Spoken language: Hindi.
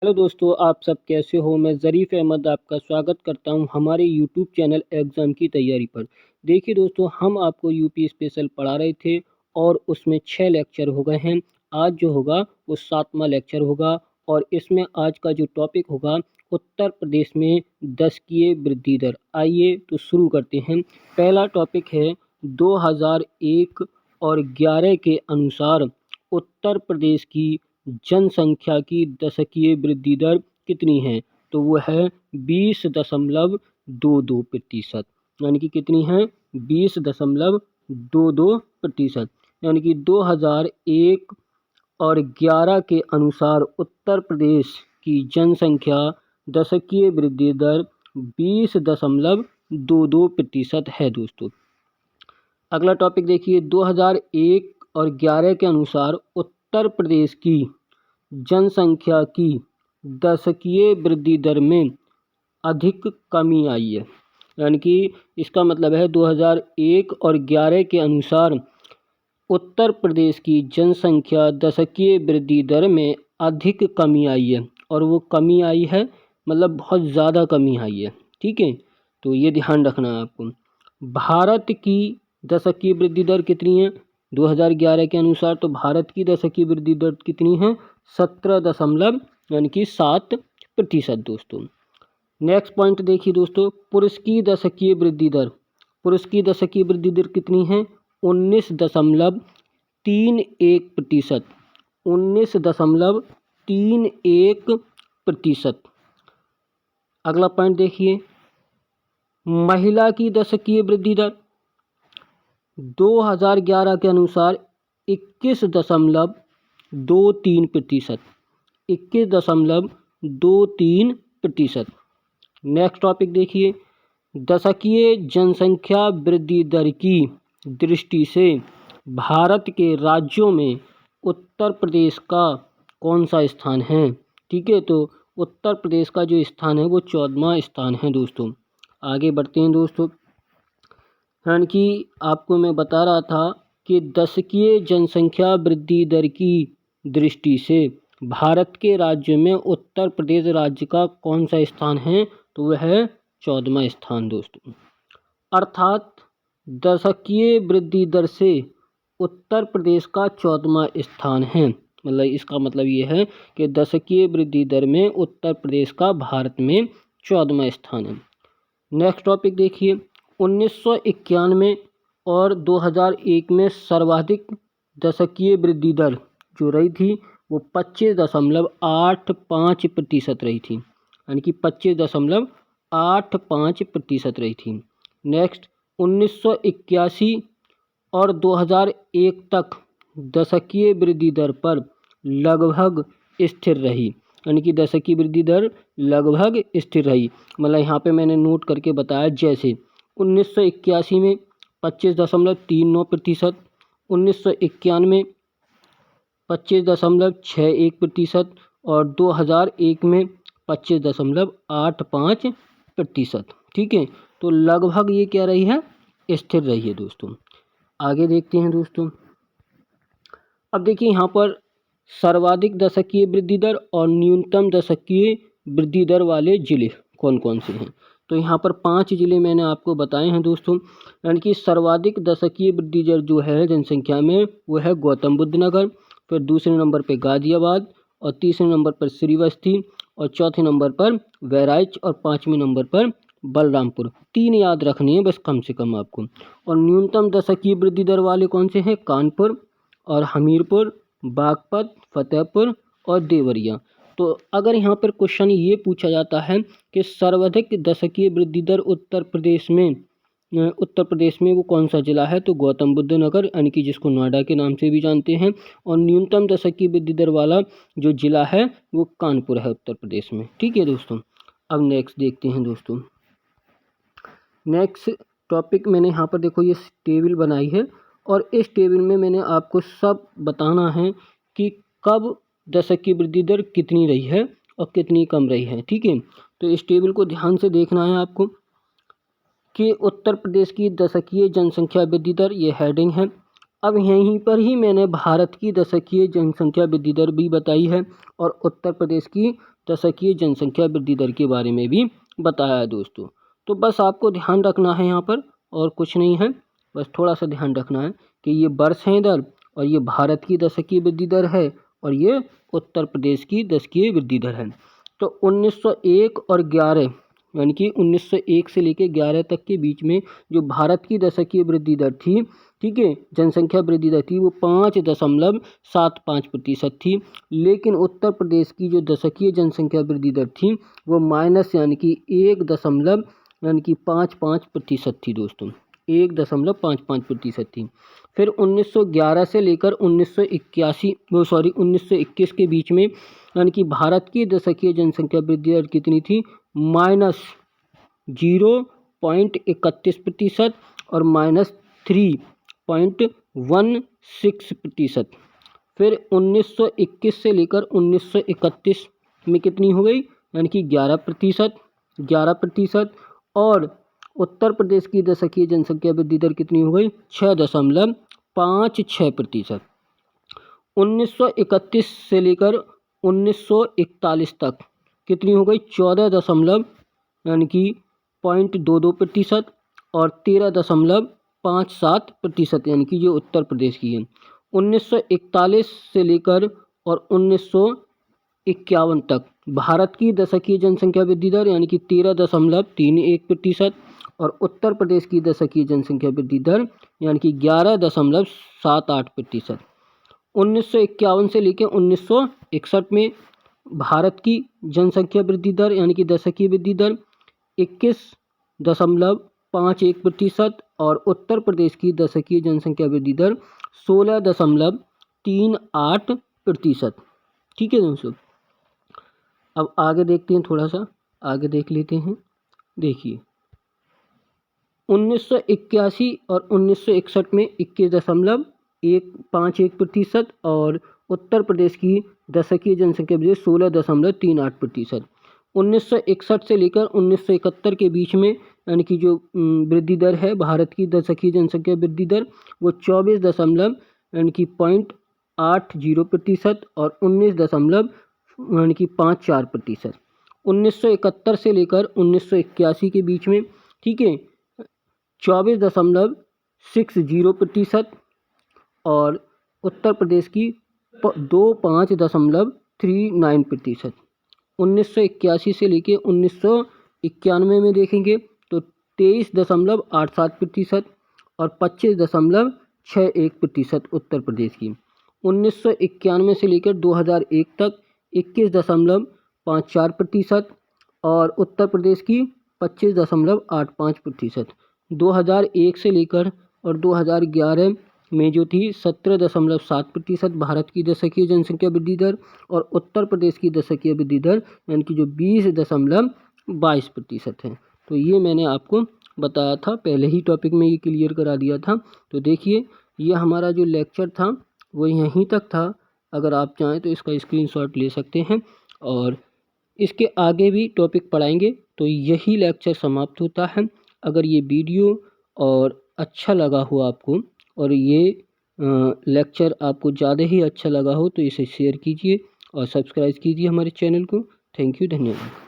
हेलो दोस्तों, आप सब कैसे हो। मैं ज़रीफ़ अहमद आपका स्वागत करता हूं हमारे यूट्यूब चैनल एग्ज़ाम की तैयारी पर। देखिए दोस्तों, हम आपको यूपी स्पेशल पढ़ा रहे थे और उसमें 6 लेक्चर हो गए हैं। आज जो होगा वो 7वां लेक्चर होगा और इसमें आज का जो टॉपिक होगा उत्तर प्रदेश में दशकीय वृद्धि दर। आइए तो शुरू करते हैं। पहला टॉपिक है 2001 और 11 के अनुसार उत्तर प्रदेश की जनसंख्या की दशकीय वृद्धि दर कितनी है? तो वो है 20.22%। यानी कि कितनी है? 20.22%। यानी कि 2001 और 11 के अनुसार उत्तर प्रदेश की जनसंख्या दशकीय वृद्धि दर 20.22% है दोस्तों। अगला टॉपिक देखिए, 2001 और 11 के अनुसार उत्तर प्रदेश की जनसंख्या की दशकीय वृद्धि दर में अधिक कमी आई है। यानी कि इसका मतलब है 2001 और 11 के अनुसार उत्तर प्रदेश की जनसंख्या दशकीय वृद्धि दर में अधिक कमी आई है। और वो कमी आई है मतलब बहुत ज़्यादा कमी आई है। ठीक है, तो ये ध्यान रखना है आपको। भारत की दशकीय वृद्धि दर कितनी है 2011 के अनुसार? तो भारत की दशकीय वृद्धि दर कितनी है? 17 दशमलव यानी कि 7% दोस्तों। नेक्स्ट पॉइंट देखिए दोस्तों, पुरुष की दशकीय वृद्धि दर। पुरुष की दशकीय वृद्धि दर कितनी है? 19.31%। 19.31%। अगला पॉइंट देखिए, महिला की दशकीय वृद्धि दर 2011 के अनुसार 21.23%। 21.23%। नेक्स्ट टॉपिक देखिए, दशकीय जनसंख्या वृद्धि दर की दृष्टि से भारत के राज्यों में उत्तर प्रदेश का कौन सा स्थान है? ठीक है, तो उत्तर प्रदेश का जो स्थान है वो 14वां स्थान है दोस्तों। आगे बढ़ते हैं दोस्तों। यानी कि आपको मैं बता रहा था कि दशकीय जनसंख्या वृद्धि दर की दृष्टि से भारत के राज्य में उत्तर प्रदेश राज्य का कौन सा स्थान है? तो वह है 14वां स्थान दोस्तों। अर्थात दशकीय वृद्धि दर से उत्तर प्रदेश का 14वां स्थान है। मतलब इसका मतलब ये है कि दशकीय वृद्धि दर में उत्तर प्रदेश का भारत में 14वां स्थान है। नेक्स्ट टॉपिक देखिए, 1991 और 2001 में सर्वाधिक दशकीय वृद्धि दर जो रही थी वो 25.85% रही थी। यानी कि 25.85% रही थी। नेक्स्ट, 1981 और 2001 तक दशकीय वृद्धि दर पर लगभग स्थिर रही। यानी कि दशकीय वृद्धि दर लगभग स्थिर रही। मतलब यहाँ पे मैंने नोट करके बताया, जैसे 1981 में 25.39%, 1991 25.61% और 2001 में 25.85%। ठीक है, तो लगभग ये क्या रही है? स्थिर रही है दोस्तों। आगे देखते हैं दोस्तों। अब देखिए यहाँ पर सर्वाधिक दशकीय वृद्धि दर और न्यूनतम दशकीय वृद्धि दर वाले जिले कौन कौन से हैं? तो यहाँ पर 5 जिले मैंने आपको बताए हैं दोस्तों। यानी कि सर्वाधिक दशकीय वृद्धि दर जो है जनसंख्या में वो है गौतम बुद्ध नगर, फिर दूसरे नंबर पर गाजियाबाद और तीसरे नंबर पर श्रीवस्ती और चौथे नंबर पर बहराइच और 5वें नंबर पर बलरामपुर। 3 याद रखनी है बस कम से कम आपको। और न्यूनतम दशकीय वृद्धि दर वाले कौन से हैं? कानपुर और हमीरपुर, बागपत, फतेहपुर और देवरिया। तो अगर यहाँ पर क्वेश्चन ये पूछा जाता है कि सर्वाधिक दशकीय वृद्धि दर उत्तर प्रदेश में वो कौन सा जिला है? तो गौतम बुद्ध नगर, यानी कि जिसको नोएडा के नाम से भी जानते हैं। और न्यूनतम दशकीय वृद्धि दर वाला जो जिला है वो कानपुर है उत्तर प्रदेश में। ठीक है दोस्तों। अब नेक्स्ट देखते हैं दोस्तों। नेक्स्ट टॉपिक मैंने यहाँ पर देखो ये टेबल बनाई है और इस टेबल में मैंने आपको सब बताना है कि कब दशकीय वृद्धि दर कितनी रही है और कितनी कम रही है। ठीक है, तो इस टेबल को ध्यान से देखना है आपको कि उत्तर प्रदेश की दशकीय जनसंख्या वृद्धि दर, ये हेडिंग है। अब यहीं पर ही मैंने भारत की दशकीय जनसंख्या वृद्धि दर भी बताई है और उत्तर प्रदेश की दशकीय जनसंख्या वृद्धि दर के बारे में भी बताया है दोस्तों। तो बस आपको ध्यान रखना है यहाँ पर, और कुछ नहीं है, बस थोड़ा सा ध्यान रखना है कि ये वर्ष है इधर, और ये भारत की दशकीय वृद्धि दर है, और ये उत्तर प्रदेश की दशकीय वृद्धि दर है। तो 1901 और 11 यानी कि 1901 से लेकर 11 तक के बीच में जो भारत की दशकीय वृद्धि दर थी, ठीक है, जनसंख्या वृद्धि दर थी, वो 5.75% थी। लेकिन उत्तर प्रदेश की जो दशकीय जनसंख्या वृद्धि दर थी वो माइनस यानी कि 1.55% थी दोस्तों, 1.55% थी। फिर 1911 से लेकर 1921 के बीच में यानी कि भारत की दशकीय जनसंख्या वृद्धि दर कितनी थी, -0.31% और -3.16%। फिर 1921 से लेकर 1931 में कितनी हो गई, यानी कि 11%। और उत्तर प्रदेश की दशकीय जनसंख्या वृद्धि दर कितनी हो गई, 6.56%। 1931 से लेकर 1941 तक कितनी हो गई, 14 यानी कि 0.22% और 13.57% यानी कि जो उत्तर प्रदेश की है। 1941 से लेकर और 1951 तक भारत की दशकीय जनसंख्या वृद्धि दर यानी कि 13.31% और उत्तर प्रदेश की दशकीय जनसंख्या वृद्धि दर यानी कि 11.78%। 1951 से लेकर 1961 में भारत की जनसंख्या वृद्धि दर यानी कि दशकीय वृद्धि दर 21.51% और उत्तर प्रदेश की दशकीय जनसंख्या वृद्धि दर 16.38%। ठीक है दोस्तों, अब आगे देखते हैं, थोड़ा सा आगे देख लेते हैं। देखिए 1981 और 1961 में 21.51% और उत्तर प्रदेश की दशकीय जनसंख्या वृद्धि 16.38%। 1961 से लेकर 1971 के बीच में यानी कि जो वृद्धि दर है भारत की दशकीय जनसंख्या वृद्धि दर वो 24 यानी कि 0.80% और 19 यानी कि 54%। 1971 से लेकर 1981 के बीच में, ठीक है, 24.60% और उत्तर प्रदेश की 5.39%। 1981 से लेकर 1991 में देखेंगे तो 23.87% और 25.61% उत्तर प्रदेश की। 1991 से लेकर 2001 तक 21.54% और उत्तर प्रदेश की 25.85%। 2001 से लेकर और 2011 में जो थी 17.7% भारत की दशकीय जनसंख्या वृद्धि दर और उत्तर प्रदेश की दशकीय वृद्धि दर यानी कि जो 20.22% है। तो ये मैंने आपको बताया था, पहले ही टॉपिक में ये क्लियर करा दिया था। तो देखिए ये हमारा जो लेक्चर था वो यहीं तक था। अगर आप चाहें तो इसका स्क्रीनशॉट ले सकते हैं और इसके आगे भी टॉपिक पढ़ाएंगे। तो यही लेक्चर समाप्त होता है। अगर ये वीडियो और अच्छा लगा हो आपको और ये लेक्चर आपको ज़्यादा ही अच्छा लगा हो तो इसे शेयर कीजिए और सब्सक्राइब कीजिए हमारे चैनल को। थैंक यू, धन्यवाद।